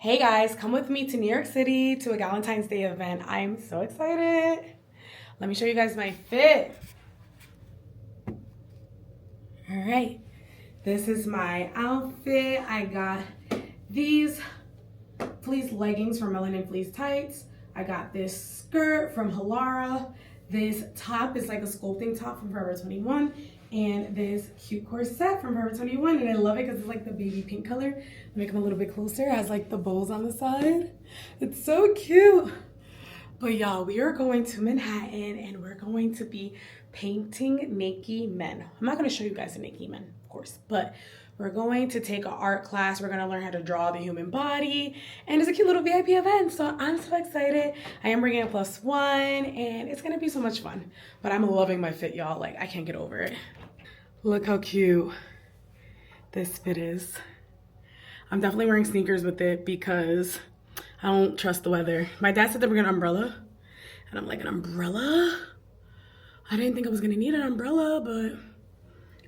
Hey guys, come with me to New York City to a Galentine's Day event. I'm so excited. Let me show you guys my fit. All right, this is my outfit. I got these fleece leggings from Melanin Fleece Tights. I got this skirt from Halara. This top is like a sculpting top from Forever 21. And this cute corset from Forever 21. And I love it because it's like the baby pink color. Make them a little bit closer. It has like the bows on the side. It's so cute. But y'all, we are going to Manhattan and we're going to be painting naked men. I'm not going to show you guys the naked men, of course, but we're going to take an art class. We're going to learn how to draw the human body. And it's a cute little VIP event. So I'm so excited. I am bringing a +1 and it's going to be so much fun. But I'm loving my fit, y'all. Like, I can't get over it. Look how cute this fit is. I'm definitely wearing sneakers with it because I don't trust the weather. My dad said to bring an umbrella. And I'm like, an umbrella? I didn't think I was going to need an umbrella, but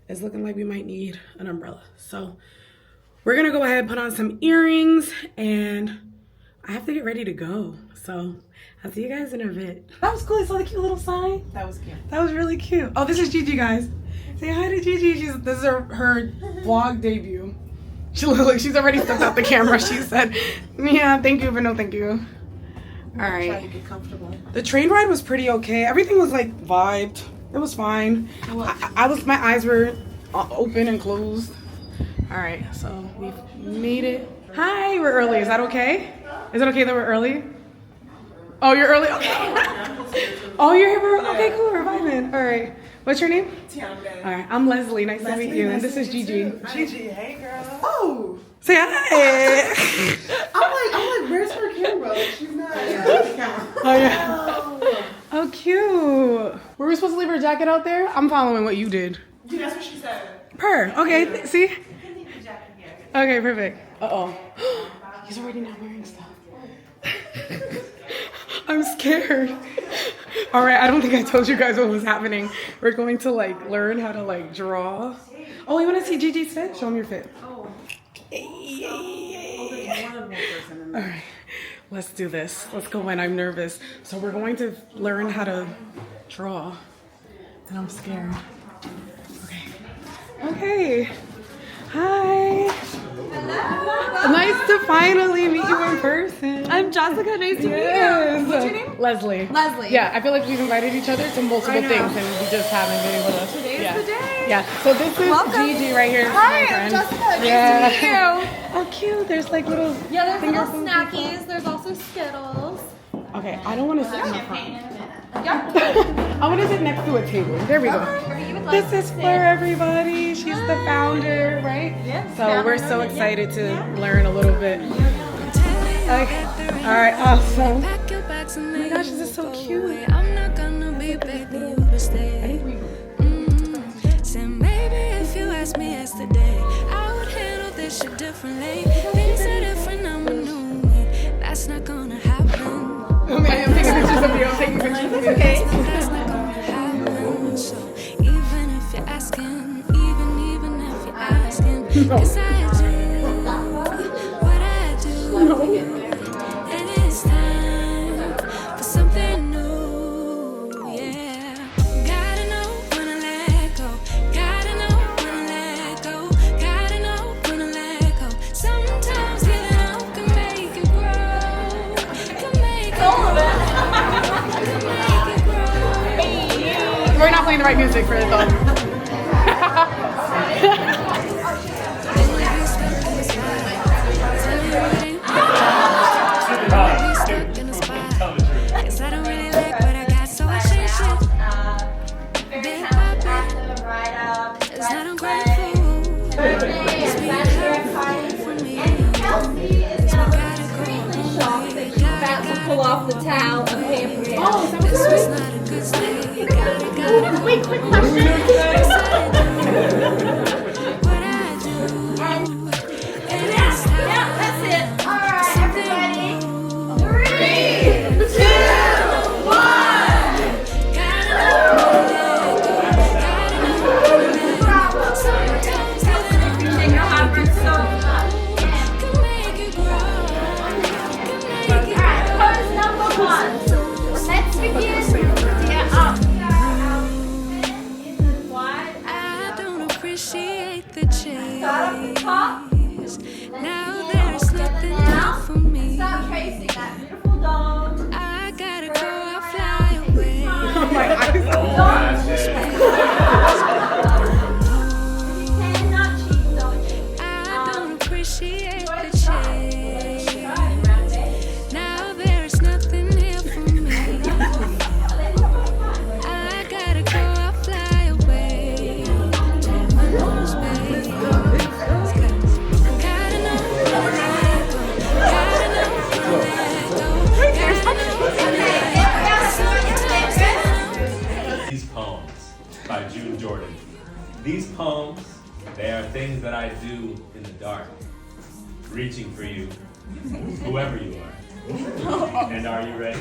it's looking like we might need an umbrella. So we're going to go ahead and put on some earrings. And I have to get ready to go. So I'll see you guys in a bit. That was cool. I saw the cute little sign. That was cute. That was really cute. Oh, this is Gigi, guys. Say hi to Gigi. This is her vlog debut. She's already stepped out the camera. She said, yeah, thank you, but no thank you. All right. Try to get comfortable. The train ride was pretty okay. Everything was like vibed. It was fine. My eyes were open and closed. All right, so we made it. Hi, we're early. Is that okay? Is it okay that we're early? Oh, you're early? Okay. Oh, you're here for, okay, cool, we're vibing. All right. What's your name? Tiana. All right, I'm Leslie. Nice to meet you. And this is Gigi. Gigi, hey girl. Oh. Say hi. I'm like, where's her camera? She's not. Oh yeah. Oh, cute. Were we supposed to leave her jacket out there? I'm following what you did. Dude, that's what she said. Per. Okay. See. You can leave the jacket here. Okay. Perfect. Uh-oh. He's already not wearing stuff. I'm scared. All right, I don't think I told you guys what was happening. We're going to like learn how to like draw. Oh, you want to see Gigi's fit? Show him your fit. Oh. All right, let's do this. Let's go in. I'm nervous. So we're going to learn how to draw. And I'm scared. Okay. Okay. Hi. Hello. Nice to finally meet you in person. I'm Jessica. Nice to meet you. What's your name? Leslie. Leslie. Yeah, I feel like we've invited each other to multiple things and we just haven't been able to. Today is the day. Yeah. So this is Welcome. Gigi right here. Hi, my I'm friend. Jessica. Nice Yeah. to meet you. Oh, cute. There's like little. Yeah, there's finger little foods. snackies. There's also Skittles. Okay, I don't want to sit in the front. Yeah. I want to sit next to a table. There we go. This is Fleur, everybody. She's the founder, right? Yeah. So we're so excited to learn a little bit. Okay. All right. Awesome. Oh my gosh, this is so cute. I'm not gonna be begging you to stay. So maybe if you asked me yesterday, I would handle this shit differently. Things are different, I'm a new me. That's not gonna happen. I'm taking pictures of you. I'm taking pictures of you. Okay. That's not gonna happen. So even if you're asking, even if you're asking, 'cause I do what I do. And it's time for something new, yeah. Gotta know when to let go. Gotta know when to let go. Gotta know when to let go. Sometimes giving up can make it grow. Can make it grow. Can make it grow. We're not playing the right music for it though. Cause I don't really like what I got, so I change it. Big Papa, it's not ungrateful. It's being hard for me. So About to pull off the towel and pamper him. this was not a good stay. Gotta Wait, quick question. what I do. And it's time. Yeah, that's it. All right, everybody. 3, 2, 1. Gotta know. Sometimes Take your hot so much. can make it grow. I don't appreciate the change. Now there's nothing here for me. I gotta go, I'll fly away to my new space. Gotta know when I go. Gotta know when I go. Gotta know when I go. These poems by June Jordan. These poems, they are things that I do in the dark, reaching for you, whoever you are. And are you ready?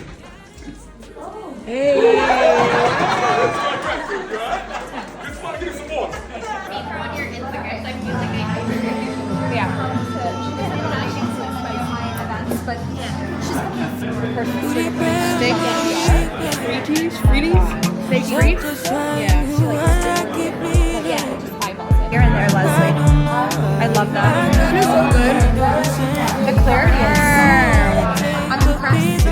Here and there, Leslie. I love that. It's so good. The clarity is. I'm impressed.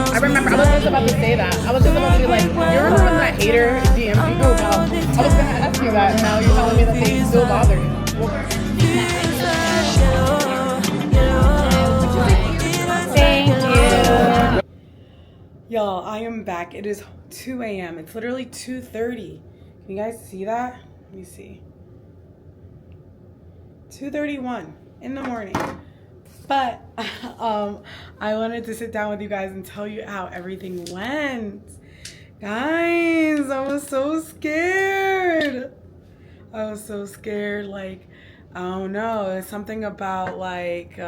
I remember, I was just about to say that. I was just about to be like, you remember when that hater DM'd you? Oh, wow. I was going to ask you that, and now you're telling me that they still bother you. Thank you. Y'all, I am back. It is 2 a.m. It's literally 2:30. Can you guys see that? Let me see. 2:31 in the morning. But I wanted to sit down with you guys and tell you how everything went. Guys, I was so scared. I was so scared. Like, I don't know. It's something about like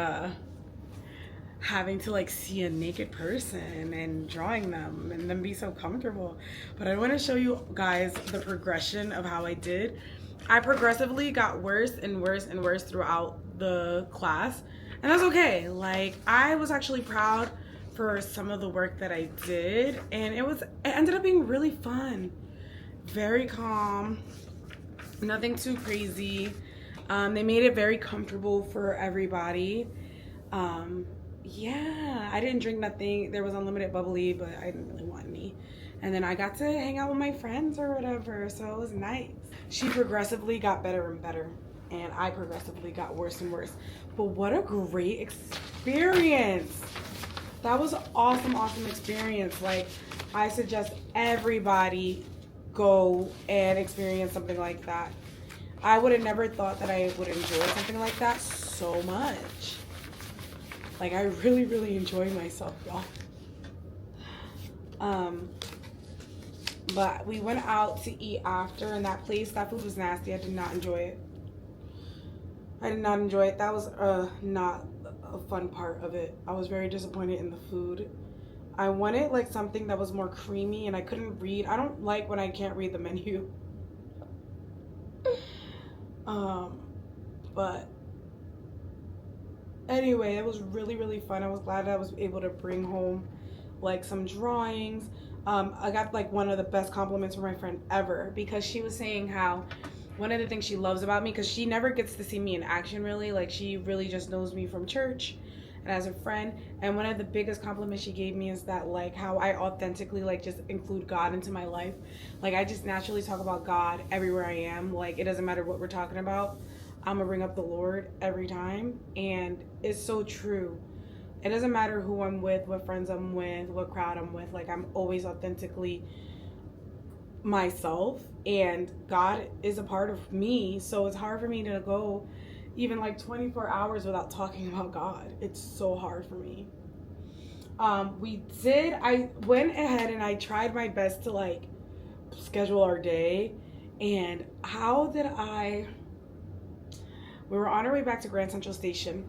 having to like see a naked person and drawing them and then be so comfortable. But I want to show you guys the progression of how I did. I progressively got worse and worse and worse throughout the class. And that's okay. Like, I was actually proud for some of the work that I did, and it ended up being really fun. Very calm, nothing too crazy. They made it very comfortable for everybody. Yeah, I didn't drink nothing. There was unlimited bubbly, but I didn't really want any. And then I got to hang out with my friends or whatever, so it was nice. She progressively got better and better, and I progressively got worse and worse. But what a great experience. That was an awesome experience. Like, I suggest everybody go and experience something like that. I would have never thought that I would enjoy something like that so much. Like, I really enjoyed myself, y'all. But we went out to eat after, and that food was nasty. I did not enjoy it. I did not enjoy it. That was not a fun part of it. I was very disappointed in the food. I wanted like something that was more creamy, and I couldn't read. I don't like when I can't read the menu. But anyway, it was really fun. I was glad I was able to bring home like some drawings. I got like one of the best compliments from my friend ever, because she was saying how one of the things she loves about me, because she never gets to see me in action really, like she really just knows me from church and as a friend, and one of the biggest compliments she gave me is that like how I authentically like just include God into my life. Like, I just naturally talk about God everywhere I am. Like, it doesn't matter what we're talking about, I'm gonna bring up the Lord every time. And it's so true. It doesn't matter who I'm with, what friends I'm with, what crowd I'm with. Like, I'm always authentically myself, and God is a part of me. So it's hard for me to go even like 24 hours without talking about God. It's so hard for me. I went ahead and I tried my best to like schedule our day. And we were on our way back to Grand Central Station,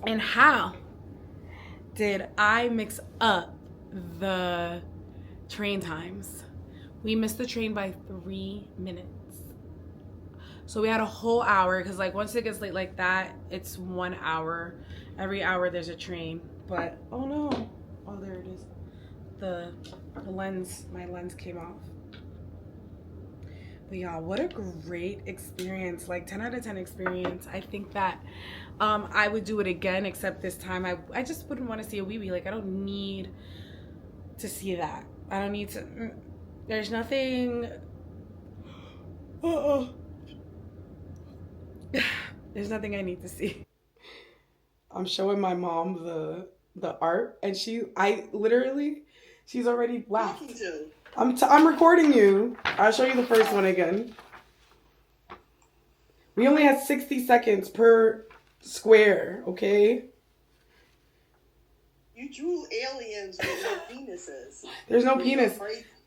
and how did I mix up the train times? We missed the train by 3 minutes. So we had a whole hour, because like once it gets late like that, it's 1 hour. Every hour there's a train. But oh no. Oh, there it is. The lens, my lens came off. But y'all, what a great experience. Like 10 out of 10 experience. I think that I would do it again, except this time I just wouldn't want to see a wee-wee. Like I don't need to see that. I don't need to. There's nothing. There's nothing I need to see. I'm showing my mom the art, and she's already laughed. I'm recording you. I'll show you the first one again. We only had 60 seconds per square, okay? You drew aliens with no penises. There's no penis.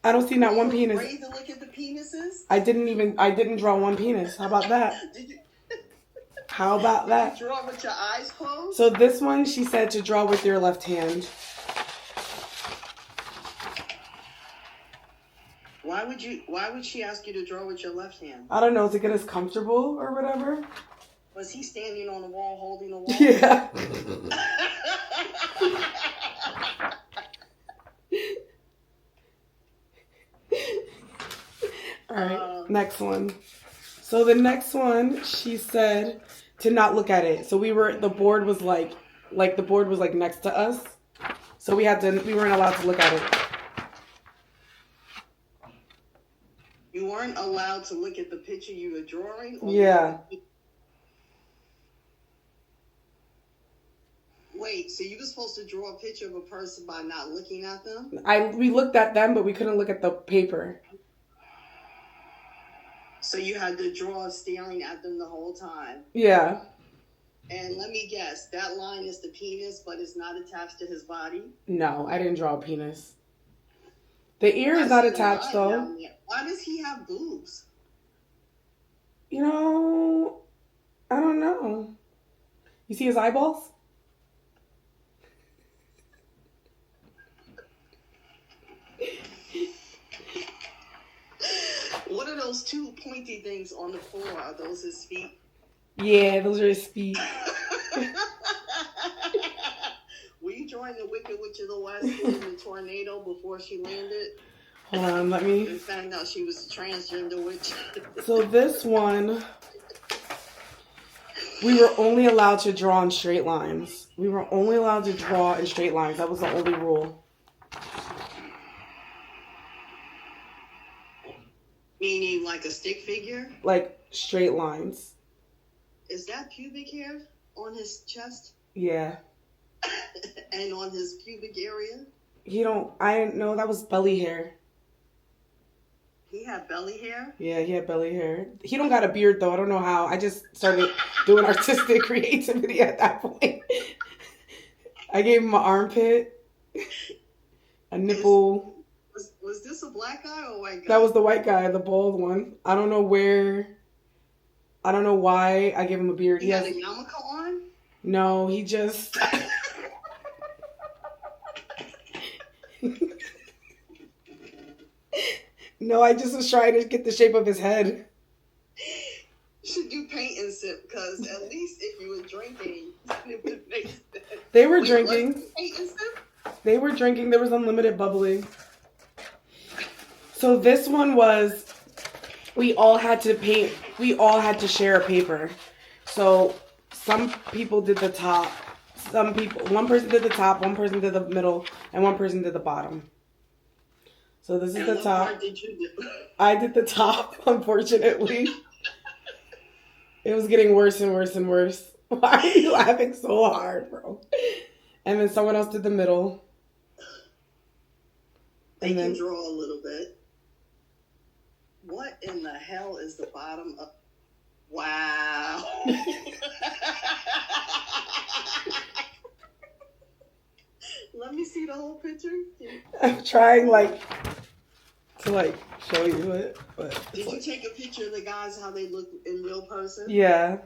I don't see not one penis. Were you afraid to look at the penises? I didn't draw one penis. How about that? Did you? How about that? Did you draw with your eyes closed? So this one, she said to draw with your left hand. Why would she ask you to draw with your left hand? I don't know, to get us comfortable or whatever. Was he standing on the wall holding the wall? Yeah. All right, next one. So the next one, she said to not look at it. So the board was like the board was like next to us. So we weren't allowed to look at it. You weren't allowed to look at the picture you were drawing? Yeah. Wait, so you were supposed to draw a picture of a person by not looking at them? We looked at them, but we couldn't look at the paper. So you had to draw staring at them the whole time? Yeah. And let me guess, that line is the penis, but it's not attached to his body? No, I didn't draw a penis. The ear is not attached, though. Why does he have boobs? You know, I don't know. You see his eyeballs? What are those two pointy things on the floor? Are those his feet? Yeah, those are his feet. Were you drawing the Wicked Witch of the West in the tornado before she landed? Hold on, let me. And found out she was a transgender witch. So this one, we were only allowed to draw in straight lines. We were only allowed to draw in straight lines. That was the only rule. Meaning like a stick figure? Like straight lines. Is that pubic hair on his chest? Yeah. And on his pubic area? I didn't know that was belly hair. He had belly hair? Yeah, he had belly hair. He don't got a beard though. I don't know how. I just started doing artistic creativity at that point. I gave him an armpit, a nipple. Was this a black guy or a white guy? That was the white guy, the bald one. I don't know why I gave him a beard. He had a yarmulke on? No, he just... No, I just was trying to get the shape of his head. Should do paint and sip, because at least if you were drinking, it would make sense. They were drinking. Paint and sip? They were drinking. There was unlimited bubbly. So this one was, we all had to paint. We all had to share a paper. So some people did the top. One person did the top, one person did the middle, and one person did the bottom. So this is the top. What did you do? I did the top, unfortunately. It was getting worse and worse and worse. Why are you laughing so hard, bro? And then someone else did the middle. They can draw a little bit. What in the hell is the bottom of... Wow. Let me see the whole picture. I'm trying to show you it, but did you take a picture of the guys how they look in real person? Yeah.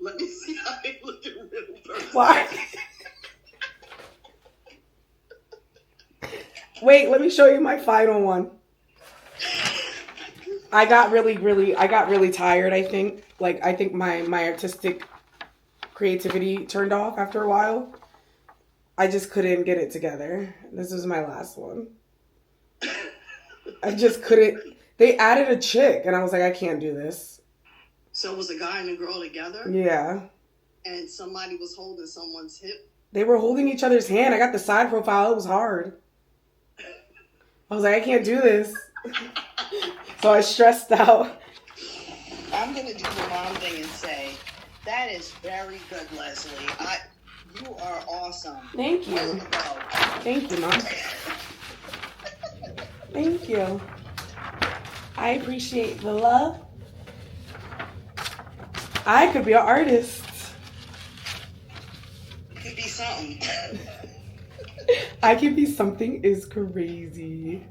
Let me see how they look in real person. Why? Wait, let me show you my final one. I got really tired, I think. I think my artistic creativity turned off after a while. I just couldn't get it together. This was my last one. I just couldn't. They added a chick, and I was like, I can't do this. So it was a guy and a girl together, Yeah. and somebody was holding someone's hip. They were holding each other's hand. I got the side profile. It was hard. I was like, I can't do this. So I stressed out. I'm gonna do the mom thing and say, that is very good, Leslie. You are awesome. Thank you. Way to go. Thank you, Mom. Thank you. I appreciate the love. I could be an artist. Could be something. I could be something is crazy.